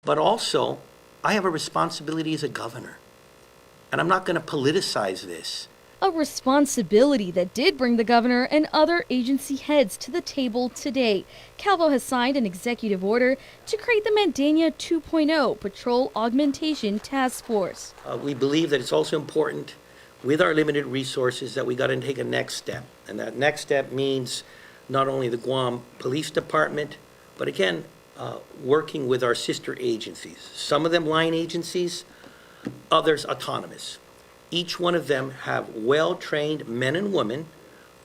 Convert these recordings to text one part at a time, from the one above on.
But also, I have a responsibility as a governor, and I'm not going to politicize this. A responsibility that did bring the governor and other agency heads to the table today. Calvo has signed an executive order to create the Mandania 2.0 Patrol Augmentation Task Force. We believe that it's also important, with our limited resources, that we got to take a next step. And that next step means not only the Guam Police Department, but again, working with our sister agencies. Some of them line agencies, others autonomous. Each one of them have well-trained men and women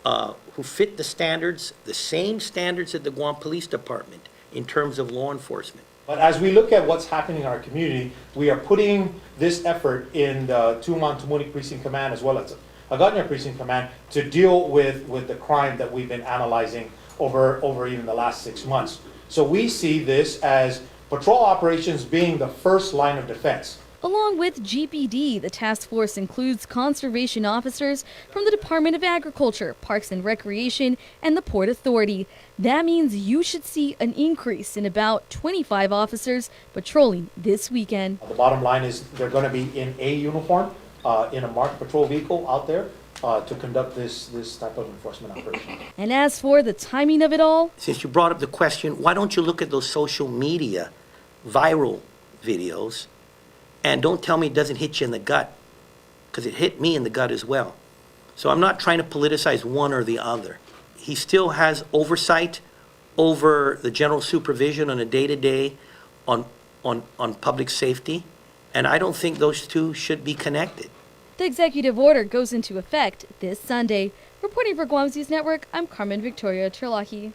who fit the standards, the same standards at the Guam Police Department in terms of law enforcement. But as we look at what's happening in our community, we are putting this effort in the Tuman Tumuni Precinct Command as well as Guinaiyan Precinct Command to deal with the crime that we've been analyzing over even the last 6 months. So we see this as patrol operations being the first line of defense. Along with GPD, the task force includes conservation officers from the Department of Agriculture, Parks and Recreation, and the Port Authority. That means you should see an increase in about 25 officers patrolling this weekend. The bottom line is they're going to be in a uniform, in a marked patrol vehicle out there to conduct this type of enforcement operation. And as for the timing of it all, since you brought up the question, why don't you look at those social media viral videos? And don't tell me it doesn't hit you in the gut, because it hit me in the gut as well. So I'm not trying to politicize one or the other. He still has oversight over the general supervision on a day-to-day on public safety, and I don't think those two should be connected. the executive order goes into effect this Sunday. Reporting for Guam's News Network, I'm Carmen Victoria Terlahi.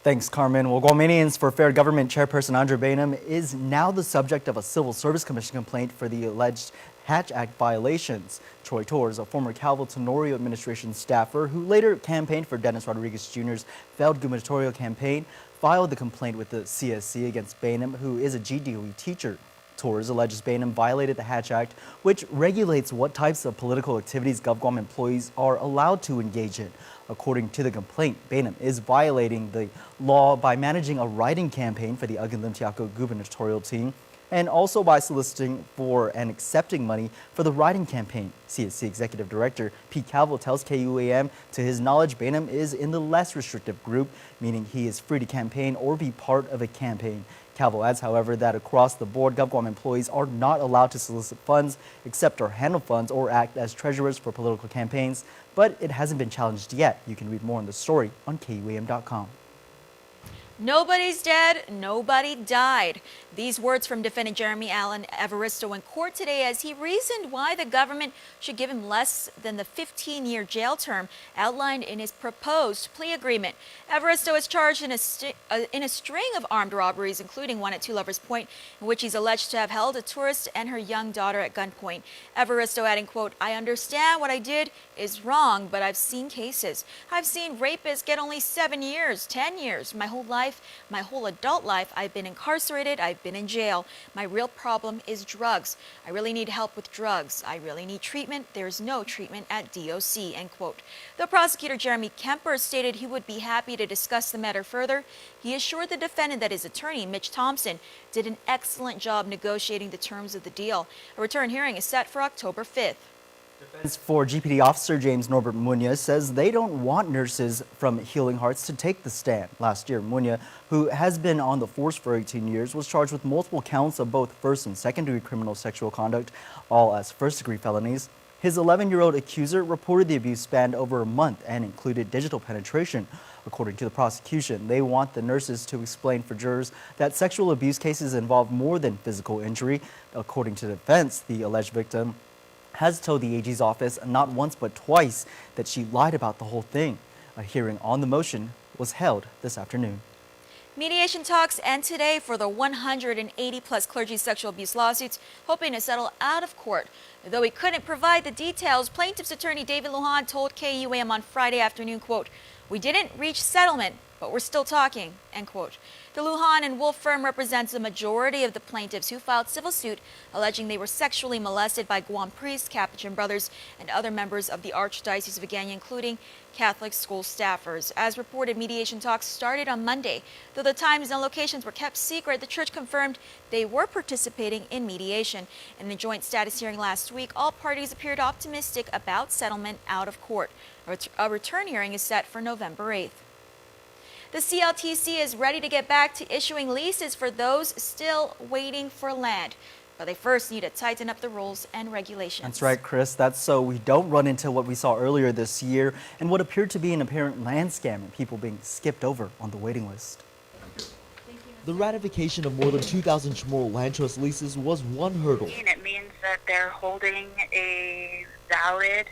Thanks, Carmen. Well, Guamanians for Fair Government Chairperson Andre Bainum is now the subject of a Civil Service Commission complaint for the alleged Hatch Act violations. Troy Torres, a former Calvo Tenorio administration staffer who later campaigned for Dennis Rodriguez Jr.'s failed gubernatorial campaign, filed the complaint with the CSC against Bainum, who is a GDOE teacher. Torres alleges Bainum violated the Hatch Act, which regulates what types of political activities GovGuam employees are allowed to engage in. According to the complaint, Bainum is violating the law by managing a writing campaign for the Aguinaldo gubernatorial team and also by soliciting for and accepting money for the writing campaign. CSC Executive Director Pete Calvo tells KUAM to his knowledge Bainum is in the less restrictive group, meaning he is free to campaign or be part of a campaign. Calvo adds, however, that across the board, GovGuam employees are not allowed to solicit funds, accept or handle funds, or act as treasurers for political campaigns, but it hasn't been challenged yet. You can read more on the story on KUAM.com. Nobody's dead, nobody died. These words from defendant Jeremy Allen Evaristo in court today as he reasoned why the government should give him less than the 15-year jail term outlined in his proposed plea agreement. Evaristo is charged in a string of armed robberies, including one at Two Lovers Point, in which he's alleged to have held a tourist and her young daughter at gunpoint. Evaristo adding, quote, "I understand what I did is wrong, but I've seen cases. I've seen rapists get only 7 years, 10 years. My whole life, my whole adult life, I've been incarcerated, I've been in jail. My real problem is drugs. I really need help with drugs. I really need treatment. There's no treatment at DOC," end quote. The prosecutor, Jeremy Kemper, stated he would be happy to discuss the matter further. He assured the defendant that his attorney, Mitch Thompson, did an excellent job negotiating the terms of the deal. A return hearing is set for October 5th. Defense for GPD officer James Norbert Munoz says they don't want nurses from Healing Hearts to take the stand. Last year, Munoz, who has been on the force for 18 years, was charged with multiple counts of both first and second-degree criminal sexual conduct, all as first-degree felonies. His 11-year-old accuser reported the abuse spanned over a month and included digital penetration. According to the prosecution, they want the nurses to explain for jurors that sexual abuse cases involve more than physical injury. According to the defense, the alleged victim has told the AG's office not once but twice that she lied about the whole thing. A hearing on the motion was held this afternoon. Mediation talks end today for the 180-plus clergy sexual abuse lawsuits, hoping to settle out of court. Though he couldn't provide the details, plaintiff's attorney David Lujan told KUAM on Friday afternoon, quote, "We didn't reach settlement, but we're still talking, end quote. The Lujan and Wolf firm represents the majority of the plaintiffs who filed civil suit alleging they were sexually molested by Guam priests, Capuchin brothers, and other members of the Archdiocese of Guinaian, including Catholic school staffers. As reported, mediation talks started on Monday. Though the times and locations were kept secret, the church confirmed they were participating in mediation. In the joint status hearing last week, all parties appeared optimistic about settlement out of court. A return hearing is set for November 8th. The CLTC is ready to get back to issuing leases for those still waiting for land. But they first need to tighten up the rules and regulations. That's right, Chris. That's so we don't run into what we saw earlier this year and what appeared to be an apparent land scam and people being skipped over on the waiting list. The ratification of more than 2,000 Chamorro land trust leases was one hurdle. It means that they're holding a valid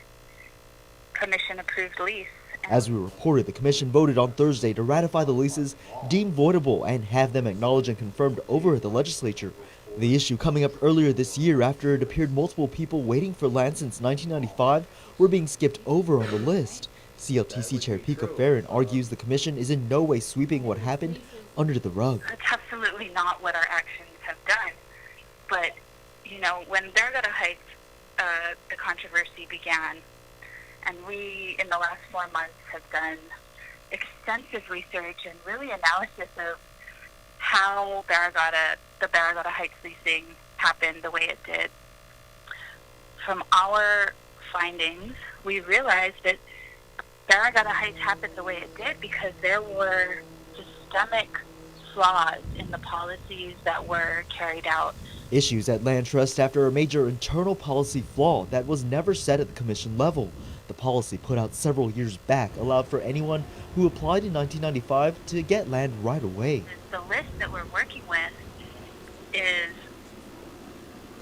commission-approved lease. As we reported, the commission voted on Thursday to ratify the leases deemed voidable and have them acknowledged and confirmed over at the legislature. The issue coming up earlier this year after it appeared multiple people waiting for land since 1995 were being skipped over on the list. CLTC Chair Pico Farron argues the commission is in no way sweeping what happened under the rug. That's absolutely not what our actions have done. But, you know, when Barragata Heights, the controversy began, and we, in the last 4 months, have done extensive research and really analysis of how the Barragata Heights leasing happened the way it did. From our findings, we realized that Barragata Heights happened the way it did because there were systemic flaws in the policies that were carried out. Issues at Land Trust after a major internal policy flaw that was never set at the commission level. The policy put out several years back allowed for anyone who applied in 1995 to get land right away. The list that we're working with is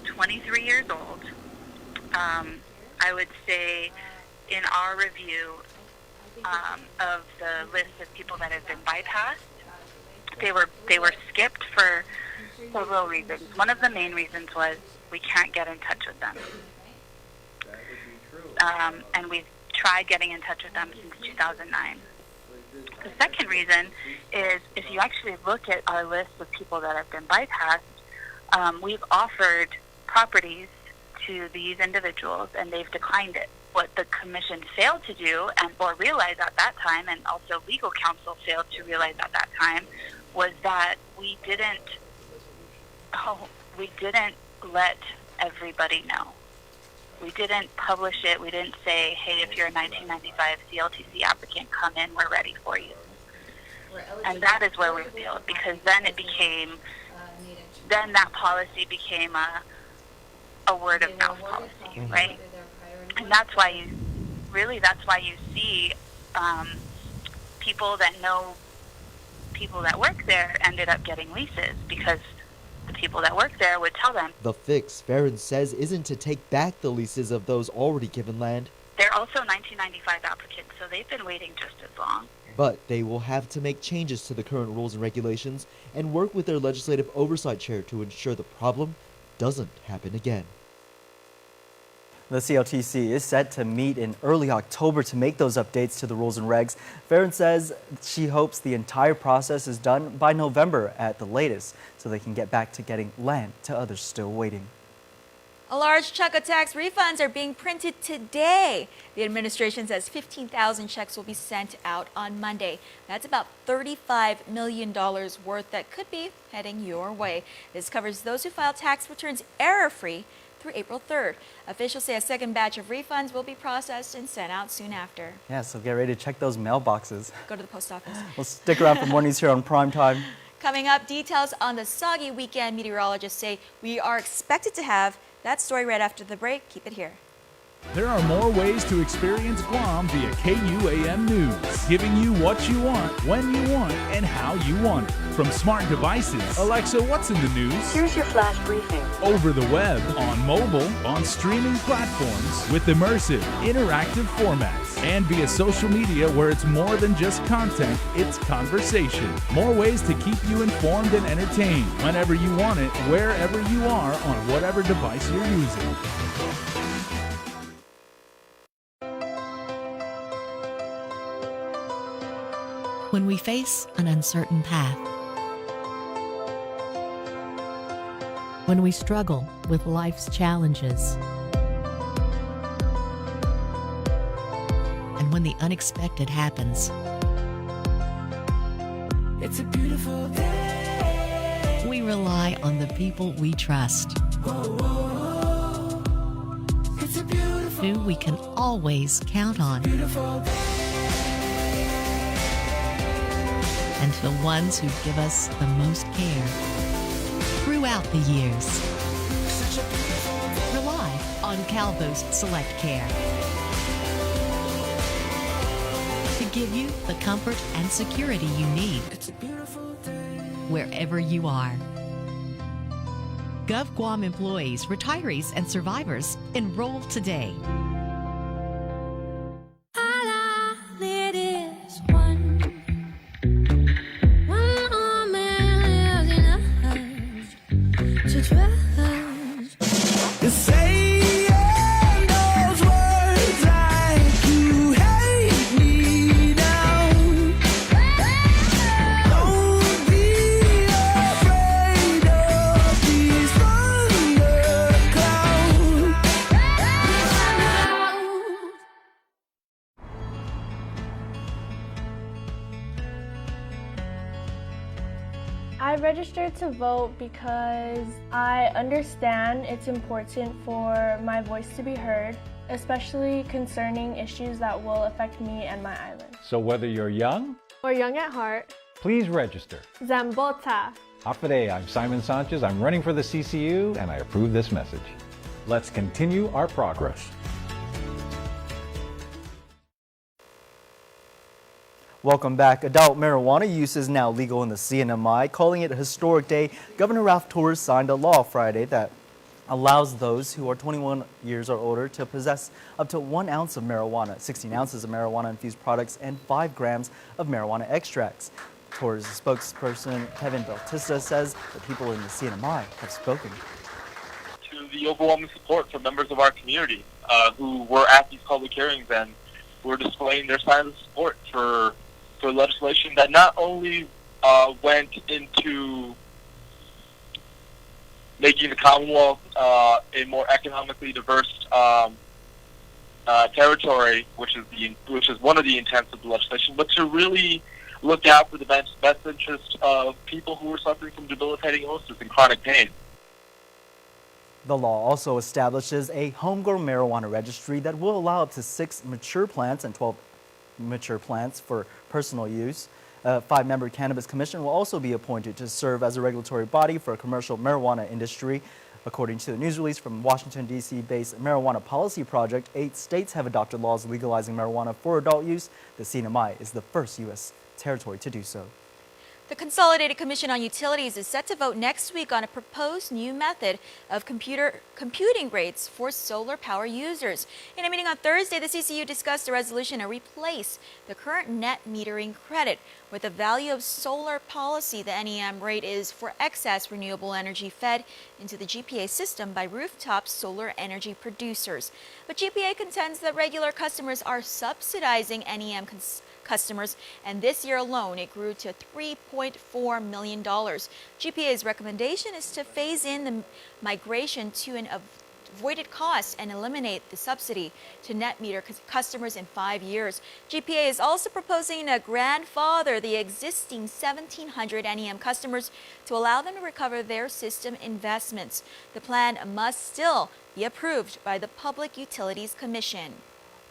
23 years old. I would say in our review of the list of people that have been bypassed, they were skipped for several reasons. One of the main reasons was we can't get in touch with them. And we've tried getting in touch with them since 2009. The second reason is if you actually look at our list of people that have been bypassed, we've offered properties to these individuals and they've declined it. What the commission failed to do or realize at that time, and also legal counsel failed to realize at that time, was that we didn't let everybody know. We didn't publish it. We didn't say, hey, if you're a 1995 CLTC applicant, come in, we're ready for you. And that is where we failed, because then that policy became a word of mouth policy, right? And that's why you see people that know people that work there ended up getting leases because the people that work there would tell them. The fix, Farron says, isn't to take back the leases of those already given land. They're also 1995 applicants, so they've been waiting just as long. But they will have to make changes to the current rules and regulations and work with their legislative oversight chair to ensure the problem doesn't happen again. The CLTC is set to meet in early October to make those updates to the rules and regs. Farron says she hopes the entire process is done by November at the latest, so they can get back to getting land to others still waiting. A large chunk of tax refunds are being printed today. The administration says 15,000 checks will be sent out on Monday. That's about $35 million worth that could be heading your way. This covers those who file tax returns error-free through April 3rd. Officials say a second batch of refunds will be processed and sent out soon after. Yeah, so get ready to check those mailboxes. Go to the post office. Well, stick around for more news here on Prime Time. Coming up, details on the soggy weekend. Meteorologists say we are expected to have that story right after the break. Keep it here. There are more ways to experience Guam via KUAM News, giving you what you want, when you want, and how you want it. From smart devices, Alexa, what's in the news? Here's your flash briefing. Over the web, on mobile, on streaming platforms, with immersive, interactive formats, and via social media where it's more than just content, it's conversation. More ways to keep you informed and entertained whenever you want it, wherever you are, on whatever device you're using. when we face an uncertain path, when we struggle with life's challenges, and when the unexpected happens. It's a beautiful day. We rely on the people we trust, it's a beautiful, who we can always count on, and the ones who give us the most care throughout the years. Rely on Calvo's Select Care to give you the comfort and security you need wherever you are. GovGuam employees, retirees, and survivors, enroll today. I registered to vote because I understand it's important for my voice to be heard, especially concerning issues that will affect me and my island. So whether you're young or young at heart, please register. Zambota. Afade, I'm Simon Sanchez. I'm running for the CCU and I approve this message. Let's continue our progress. Welcome back. Adult marijuana use is now legal in the CNMI. Calling it a historic day, Governor Ralph Torres signed a law Friday that allows those who are 21 years or older to possess up to 1 ounce of marijuana, 16 ounces of marijuana-infused products, and 5 grams of marijuana extracts. Torres' spokesperson Kevin Bautista says that people in the CNMI have spoken to the overwhelming support from members of our community who were at these public hearings and were displaying their silent support for legislation that not only went into making the Commonwealth a more economically diverse territory, which is one of the intents of the legislation, but to really look out for the best interest of people who are suffering from debilitating illnesses and chronic pain. The law also establishes a homegrown marijuana registry that will allow up to 6 mature plants and 12 mature plants for personal use. A 5-member cannabis commission will also be appointed to serve as a regulatory body for a commercial marijuana industry. According to the news release from Washington, D.C.-based Marijuana Policy Project, 8 states have adopted laws legalizing marijuana for adult use. The CNMI is the first U.S. territory to do so. The Consolidated Commission on Utilities is set to vote next week on a proposed new method of computing rates for solar power users. In a meeting on Thursday, the CCU discussed a resolution to replace the current net metering credit with the value of solar policy. The NEM rate is for excess renewable energy fed into the GPA system by rooftop solar energy producers. But GPA contends that regular customers are subsidizing NEM customers, and this year alone it grew to $3.4 million. GPA's recommendation is to phase in the migration to an avoided cost and eliminate the subsidy to net meter customers in 5 years. GPA is also proposing to grandfather the existing 1,700 NEM customers to allow them to recover their system investments. The plan must still be approved by the Public Utilities Commission.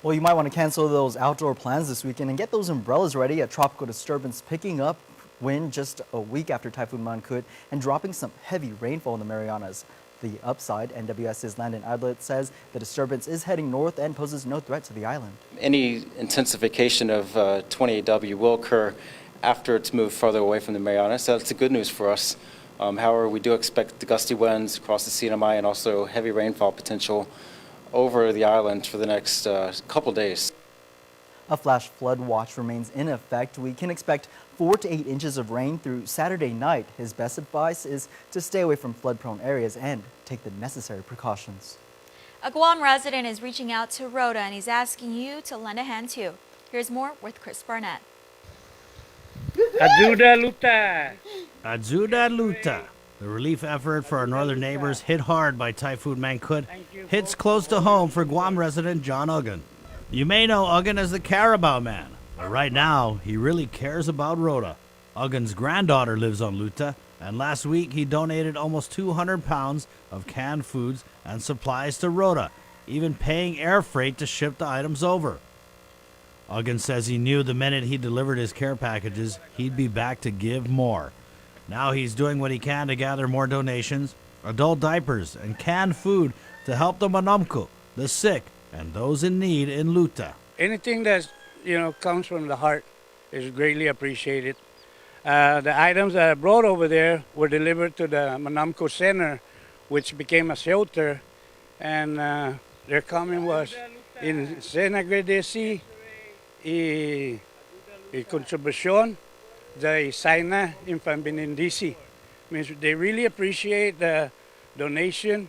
Well, you might want to cancel those outdoor plans this weekend and get those umbrellas ready. A tropical disturbance picking up wind just a week after Typhoon Mangkhut and dropping some heavy rainfall in the Marianas. The upside, NWS's Landon Adlet says the disturbance is heading north and poses no threat to the island. Any intensification of 28W will occur after it's moved farther away from the Marianas, so that's the good news for us. However, we do expect the gusty winds across the CNMI and also heavy rainfall potential over the island for the next couple days. A flash flood watch remains in effect. We can expect 4 to 8 inches of rain through Saturday night. His best advice is to stay away from flood-prone areas and take the necessary precautions. A Guam resident is reaching out to Rhoda and he's asking you to lend a hand too. Here's more with Chris Barnett. Ajuda Luta. Ajuda Luta. The relief effort for our northern neighbors hit hard by Typhoon Mangkhut hits close to home for Guam resident John Uggan. You may know Uggan as the Carabao Man, but right now he really cares about Rhoda. Uggan's granddaughter lives on Luta, and last week he donated almost 200 pounds of canned foods and supplies to Rhoda, even paying air freight to ship the items over. Uggan says he knew the minute he delivered his care packages, he'd be back to give more. Now he's doing what he can to gather more donations, adult diapers, and canned food to help the manamko, the sick, and those in need in Luta. Anything that comes from the heart is greatly appreciated. The items that I brought over there were delivered to the Manamco Center, which became a shelter, and their comment was, in Senagredesi, y contribution de Saina in Pambinindisi. Means they really appreciate the donation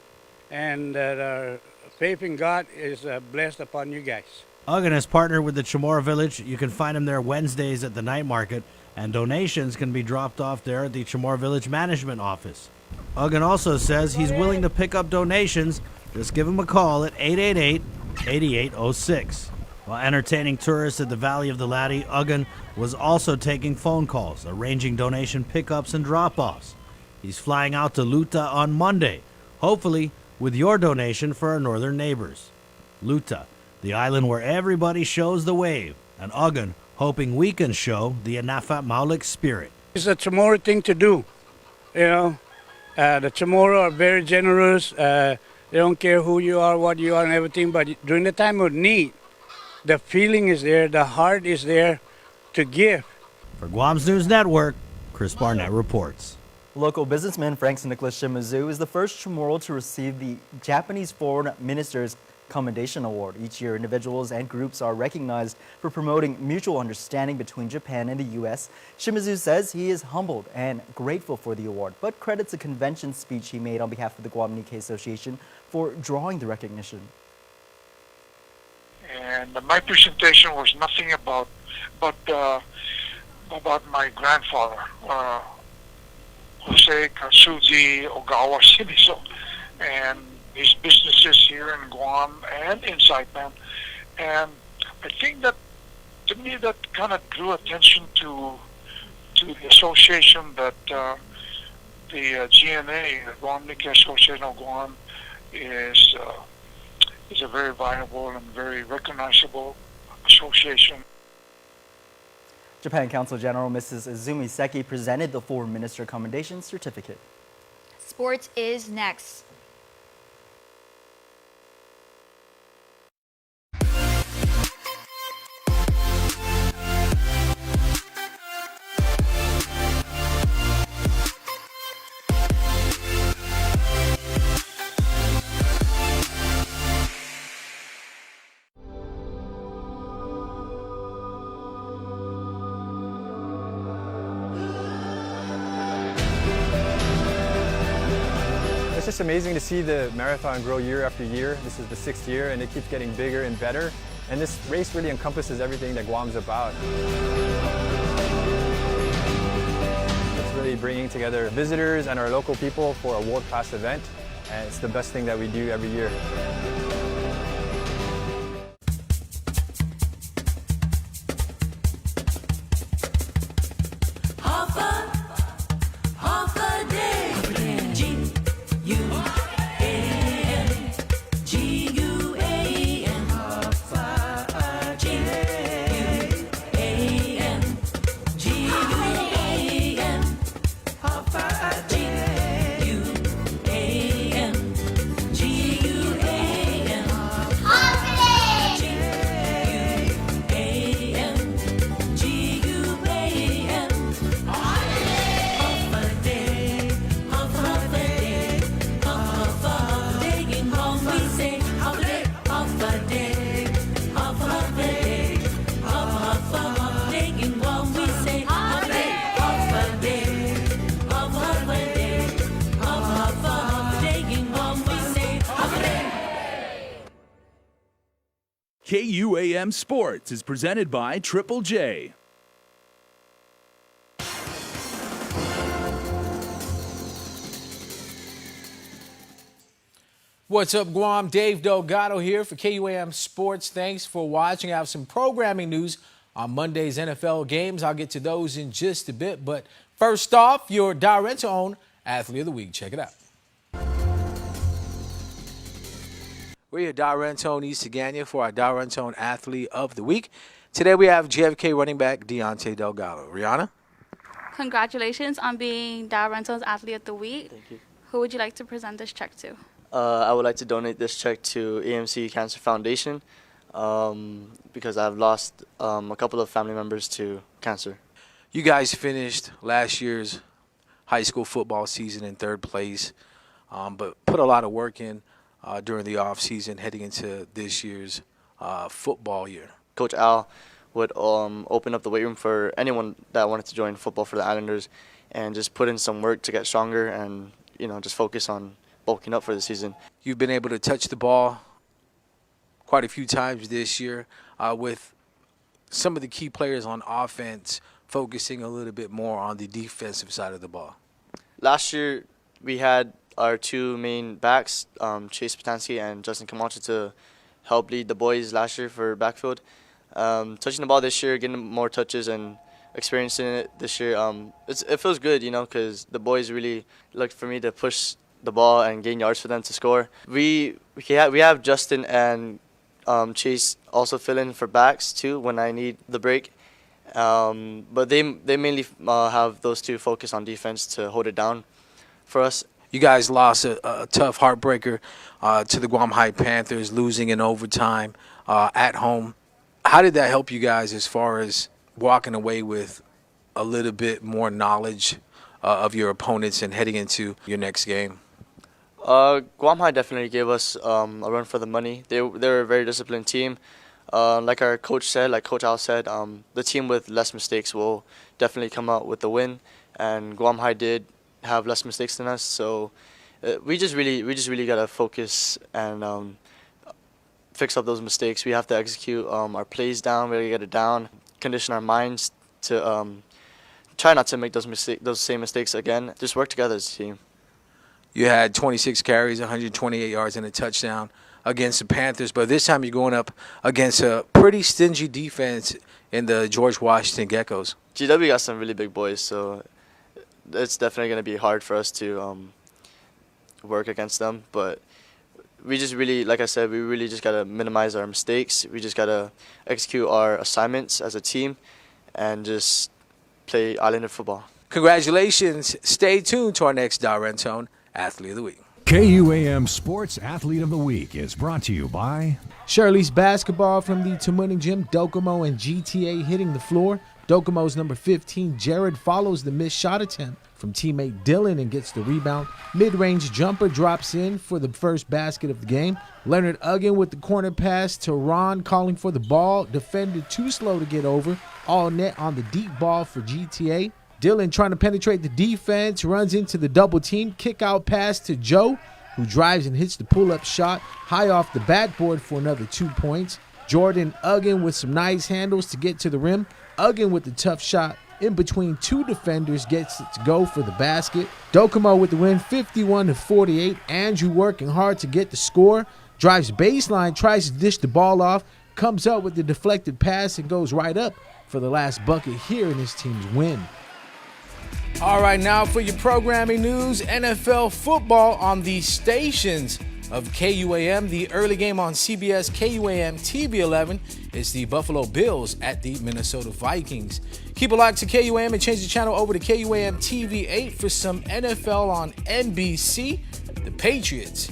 and that our faith in God is blessed upon you guys. Uggan has partnered with the Chamorro Village. You can find him there Wednesdays at the night market, and donations can be dropped off there at the Chamorro Village Management Office. Uggan also says he's willing to pick up donations. Just give him a call at 888-8806. While entertaining tourists at the Valley of the Latte, Uggan was also taking phone calls, arranging donation pickups and drop-offs. He's flying out to Luta on Monday, hopefully with your donation for our northern neighbors. Luta, the island where everybody shows the wave, and Uggan hoping we can show the Anafat Maulik spirit. It's a Chamorro thing to do. The Chamorro are very generous. They don't care who you are, what you are, and everything, but during the time of need, the feeling is there, the heart is there to give. For Guam's News Network, Chris Barnett reports. Local businessman Frank Nicholas Shimizu is the first Chamorro to receive the Japanese Foreign Minister's Commendation Award. Each year, individuals and groups are recognized for promoting mutual understanding between Japan and the U.S. Shimizu says he is humbled and grateful for the award, but credits a convention speech he made on behalf of the Guam Nikkei Association for drawing the recognition. And my presentation was nothing about my grandfather, Jose Katsuji Ogawa Shimizu, and his businesses here in Guam and in Saipan. And I think that, to me, that kind of drew attention to the association that the GNA, the Guam Nikkei Association of Guam, is a very viable and very recognizable association. Japan Consul General Mrs. Izumi Seki presented the Foreign Minister Commendation Certificate. Sports is next. It's just amazing to see the marathon grow year after year. This is the 6th year and it keeps getting bigger and better. And this race really encompasses everything that Guam's about. It's really bringing together visitors and our local people for a world-class event. And it's the best thing that we do every year. KUAM Sports is presented by Triple J. What's up, Guam? Dave Delgado here for KUAM Sports. Thanks for watching. I have some programming news on Monday's NFL games. I'll get to those in just a bit. But first off, your Darrento Athlete of the Week. Check it out. We're your Darrento East Sagana for our Darrento Athlete of the Week. Today we have JFK running back Deontay Delgado. Rihanna? Congratulations on being Darrento's Athlete of the Week. Thank you. Who would you like to present this check to? I would like to donate this check to AMC Cancer Foundation because I've lost a couple of family members to cancer. You guys finished last year's high school football season in third place, but put a lot of work in during the off season heading into this year's football year. Coach Al would open up the weight room for anyone that wanted to join football for the Islanders and just put in some work to get stronger and, just focus on bulking up for the season. You've been able to touch the ball quite a few times this year with some of the key players on offense focusing a little bit more on the defensive side of the ball. Last year, we had our two main backs, Chase Patansky and Justin Camacho, to help lead the boys last year for backfield. Touching the ball this year, getting more touches and experiencing it this year, it feels good, because the boys really look for me to push the ball and gain yards for them to score. We have Justin and Chase also fill in for backs too when I need the break. But they mainly have those two focus on defense to hold it down for us. You guys lost a tough heartbreaker to the Guam High Panthers, losing in overtime at home. How did that help you guys as far as walking away with a little bit more knowledge of your opponents and heading into your next game? Guam High definitely gave us a run for the money. They're a very disciplined team. Like our coach said, like Coach Al said, the team with less mistakes will definitely come out with the win. And Guam High did have less mistakes than us, so we just really gotta focus and fix up those mistakes. We have to execute our plays down. We gotta get it down. Condition our minds to try not to make those same mistakes again. Just work together as a team. You had 26 carries, 128 yards, and a touchdown against the Panthers, but this time you're going up against a pretty stingy defense in the George Washington Geckos. GW got some really big boys, so it's definitely going to be hard for us to work against them. But we just really, like I said, we really just got to minimize our mistakes. We just got to execute our assignments as a team and just play Islander football. Congratulations. Stay tuned to our next Darrento Athlete of the Week. KUAM Sports Athlete of the Week is brought to you by Shirley's Basketball from the Tamuning Gym, Docomo and GTA hitting the floor. Docomo's number 15, Jared, follows the missed shot attempt from teammate Dylan and gets the rebound. Mid-range jumper drops in for the first basket of the game. Leonard Uggan with the corner pass to Ron, calling for the ball. Defender too slow to get over. All net on the deep ball for GTA. Dylan trying to penetrate the defense, runs into the double team. Kick out pass to Joe, who drives and hits the pull-up shot high off the backboard for another 2 points. Jordan Uggan with some nice handles to get to the rim. Uggan with the tough shot in between two defenders gets it to go for the basket. Docomo with the win, 51-48. Andrew working hard to get the score. Drives baseline, tries to dish the ball off, comes up with the deflected pass and goes right up for the last bucket here in his team's win. All right, now for your programming news, NFL football on the stations of KUAM. The early game on CBS KUAM TV 11 is the Buffalo Bills at the Minnesota Vikings. Keep it locked to KUAM and change the channel over to KUAM TV 8 for some NFL on NBC. The Patriots